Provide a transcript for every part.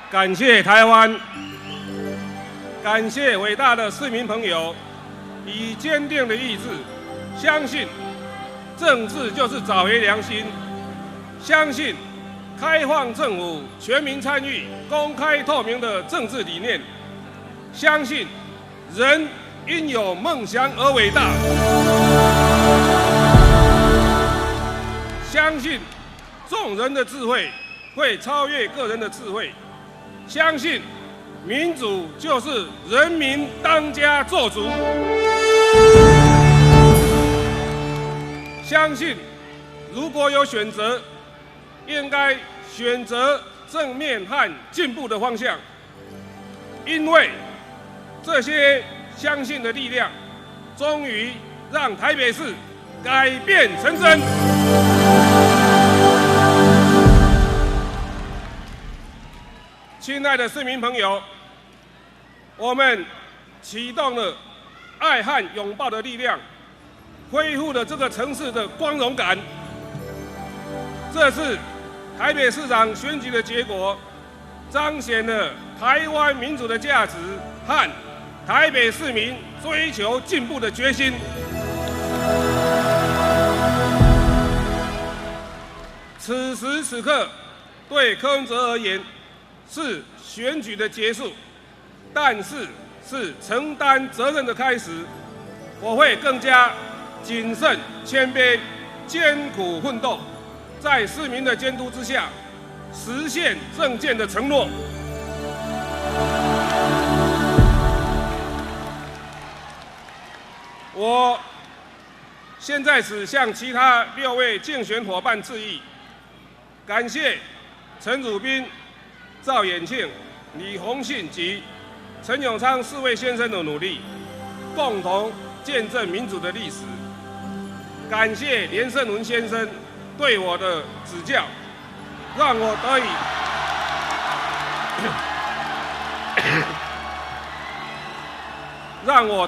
感谢台湾，感谢伟大的市民朋友，以坚定的意志，相信政治就是找回良心，相信开放政府、全民参与、公开透明的政治理念，相信人因有梦想而伟大，相信众人的智慧会超越个人的智慧，相信民主就是人民当家作主，相信如果有选择，应该选择正面和进步的方向，因为这些相信的力量，终于让台北市改变成真。亲爱的市民朋友，我们启动了爱和拥抱的力量，恢复了这个城市的光荣感。这次台北市长选举的结果，彰显了台湾民主的价值和台北市民追求进步的决心。此时此刻，对柯文哲而言是选举的结束，但是是承担责任的开始。我会更加谨慎、谦卑、艰苦奋斗，在市民的监督之下，实现政见的承诺。我现在只向其他6位竞选伙伴致意，感谢陈汝彬、赵衍庆、李鸿信及陈永昌4位先生的努力，共同见证民主的历史。感谢连胜文先生对我的指教，让我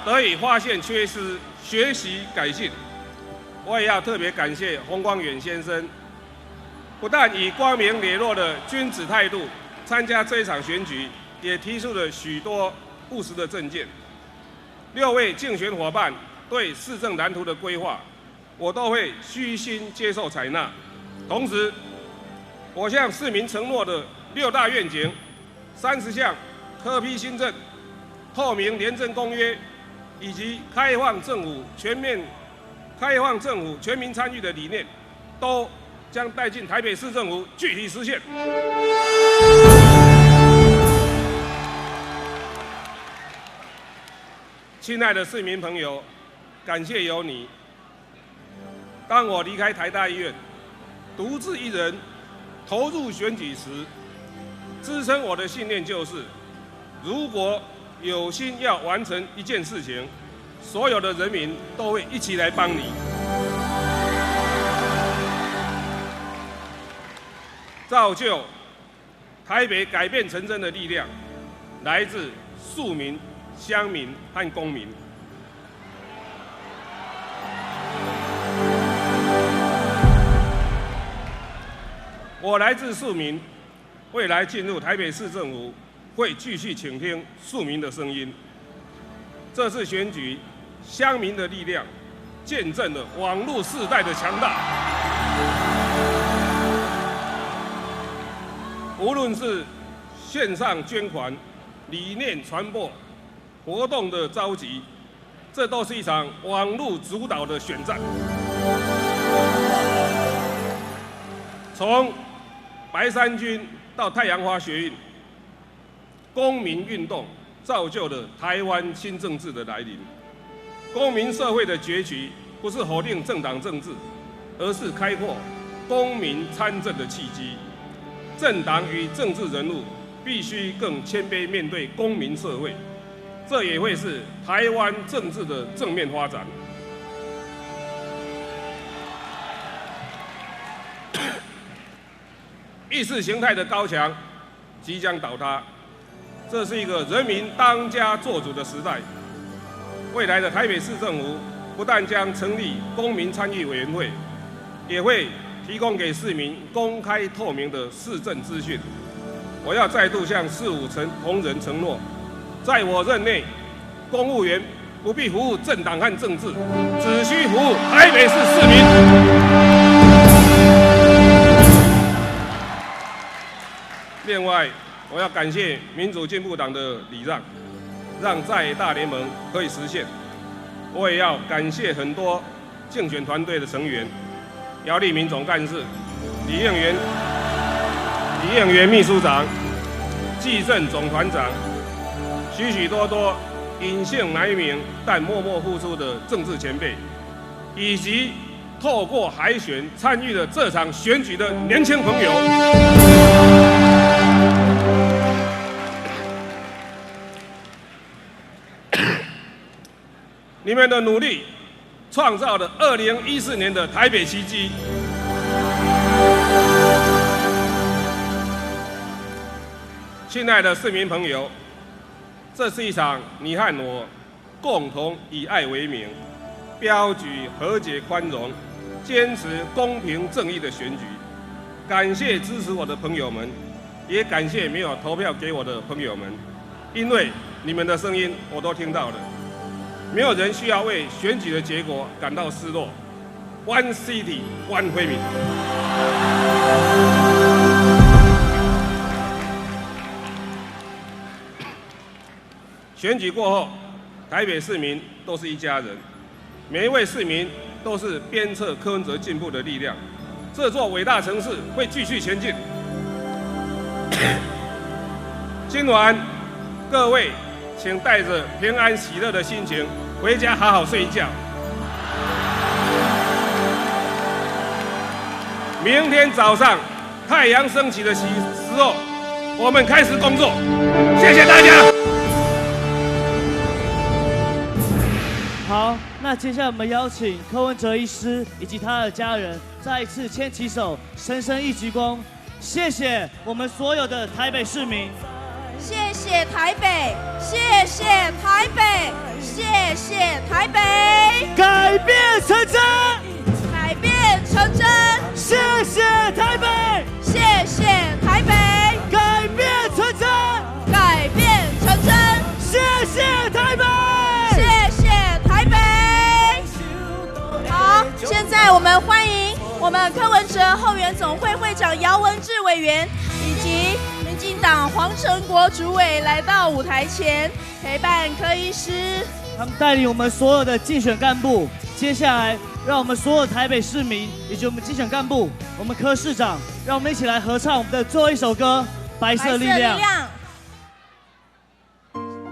得以发现缺失，学习改进。我也要特别感谢洪光远先生，不但以光明磊落的君子态度参加这一场选举，也提出了许多务实的政见。6位竞选伙伴对市政蓝图的规划，我都会虚心接受采纳。同时，我向市民承诺的6大愿景、30项科批新政、透明廉政公约，以及开放政府全民参与的理念，都将带进台北市政府具体实现。亲爱的市民朋友，感谢有你。当我离开台大医院，独自一人投入选举时，支撑我的信念就是：如果有心要完成一件事情，所有的人民都会一起来帮你。造就台北改变成真的力量，来自庶民、乡民和公民。我来自庶民，未来进入台北市政府，会继续倾听庶民的声音。这次选举，乡民的力量见证了网络世代的强大。无论是线上捐款、理念传播、活动的召集，这都是一场网络主导的选战。从白衫军到太阳花学运，公民运动造就了台湾新政治的来临。公民社会的崛起，不是否定政党政治，而是开阔公民参政的契机。政党与政治人物必须更谦卑面对公民社会，这也会是台湾政治的正面发展。意识形态的高墙即将倒塌，这是一个人民当家作主的时代。未来的台北市政府不但将成立公民参与委员会，也会提供给市民公开透明的市政资讯。我要再度向4、5同仁承诺，在我任内，公务员不必服务政党和政治，只需服务台北市市民。另外，我要感谢民主进步党的礼让，让在野大联盟可以实现。我也要感谢很多竞选团队的成员，姚立明总干事、李应元秘书长、纪政总团长，许许多多隐姓埋名但默默付出的政治前辈，以及透过海选参与了这场选举的年轻朋友。你们的努力创造了2014年的台北奇迹。亲爱的市民朋友，这是一场你和我共同以爱为名，标举和解宽容，坚持公平正义的选举。感谢支持我的朋友们，也感谢没有投票给我的朋友们，因为你们的声音我都听到了。没有人需要为选举的结果感到失落。One City, One 惠民。选举过后，台北市民都是一家人，每一位市民都是鞭策柯文哲进步的力量。这座伟大城市会继续前进。今晚，各位请带着平安喜乐的心情回家好好睡一觉。明天早上太阳升起的时候，我们开始工作。谢谢大家。好，那接下来我们邀请柯文哲医师以及他的家人再一次牵起手，深深一鞠躬，谢谢我们所有的台北市民。谢谢台北，谢谢台北，谢谢台北，改变成真，改变成真，谢谢台北，谢谢台北，改变成真，改变成真，谢谢台北，谢谢台北。好，现在我们欢迎我们柯文哲后援总会会长姚文智委员以及民进党黄成国主委来到舞台前陪伴柯医师，他们带领我们所有的竞选干部。接下来，让我们所有台北市民以及我们竞选干部，我们柯市长，让我们一起来合唱我们的最后一首歌《白色力量》。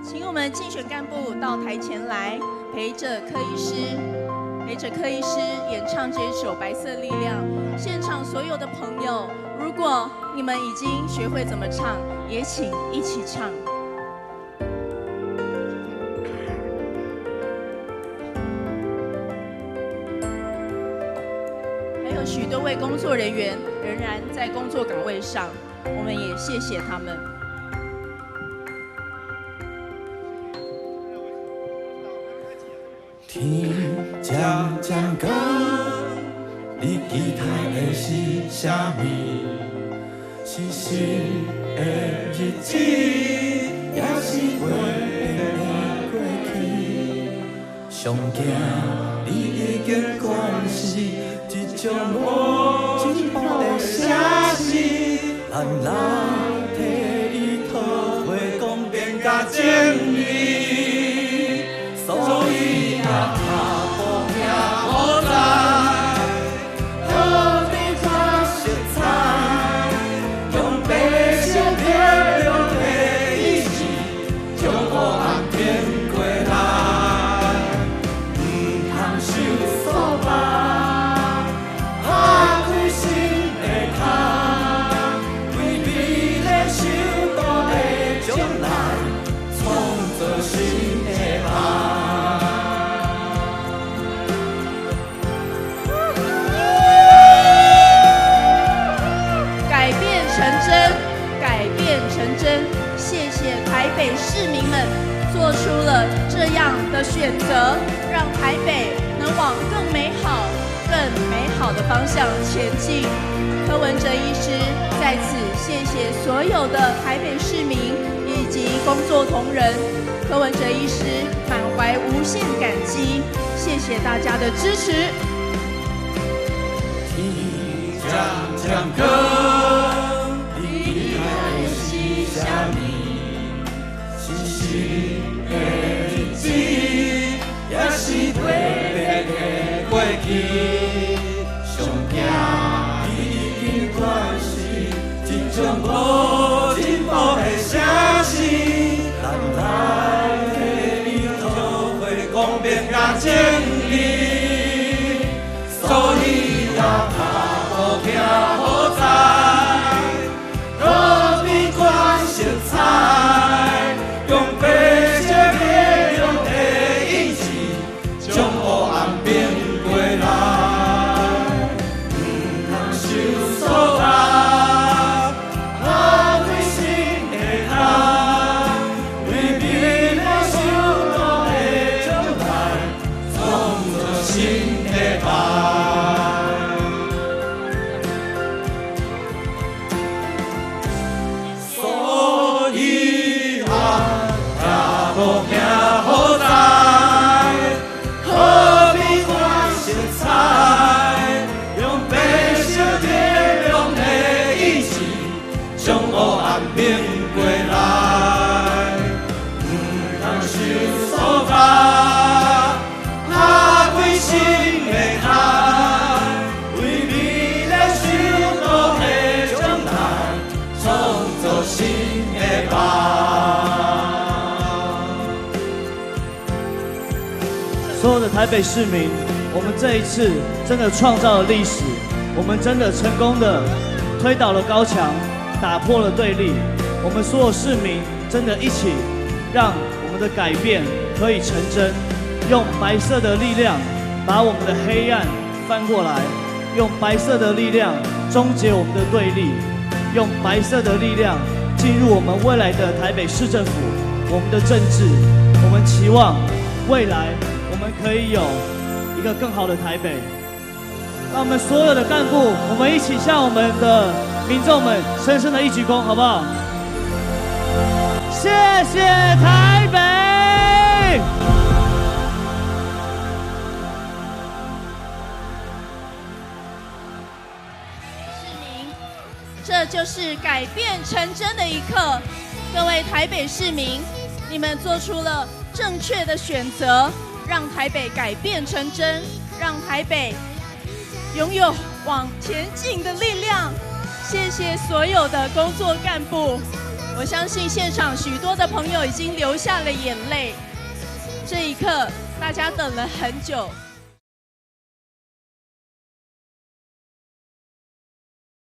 请我们竞选干部到台前来，陪着柯医师演唱这首《白色力量》。现场所有的朋友，如果你们已经学会怎么唱，也请一起唱。还有许多位工作人员仍然在工作岗位上，我们也谢谢他们。天渐渐光，你期待的是啥物？是新的日子，也是过过去？上惊你已经关系，一种无进步的城市，咱来替伊讨回公平甲正义，所以。台北市民们做出了这样的选择，让台北能往更美好、更顺美好的方向前进。柯文哲医师在此谢谢所有的台北市民以及工作同仁。柯文哲医师满怀无限感激，谢谢大家的支持。天将光，你爱是啥物？是新的日子，也是特别的过去。上惊已经关系，真像无进步的城市。咱来的以后会公平甲正义，所以呀，好听好在，和平款色彩，用白色的用的意志，将黑暗变过来，唔通受挫打，打开新的窗，为未来想到的将来，创造新的梦。所以啊，也无惊好在，和平款色彩，用白色的用的意志，将黑暗变过来，唔通受挫打，打开新的窗，为未来想到的将来，创造新的梦。所有的台北市民，我们这一次真的创造了历史，我们真的成功的推倒了高墙，打破了对立。我们所有市民真的一起让我们的改变可以成真，用白色的力量把我们的黑暗翻过来，用白色的力量终结我们的对立，用白色的力量进入我们未来的台北市政府，我们的政治。我们期望未来我们可以有一个更好的台北。让我们所有的干部，我们一起向我们的民众们深深的一鞠躬，好不好？谢谢台北！市民，这就是改变成真的一刻。各位台北市民，你们做出了正确的选择，让台北改变成真，让台北拥有往前进的力量。谢谢所有的工作干部，我相信现场许多的朋友已经流下了眼泪。这一刻，大家等了很久。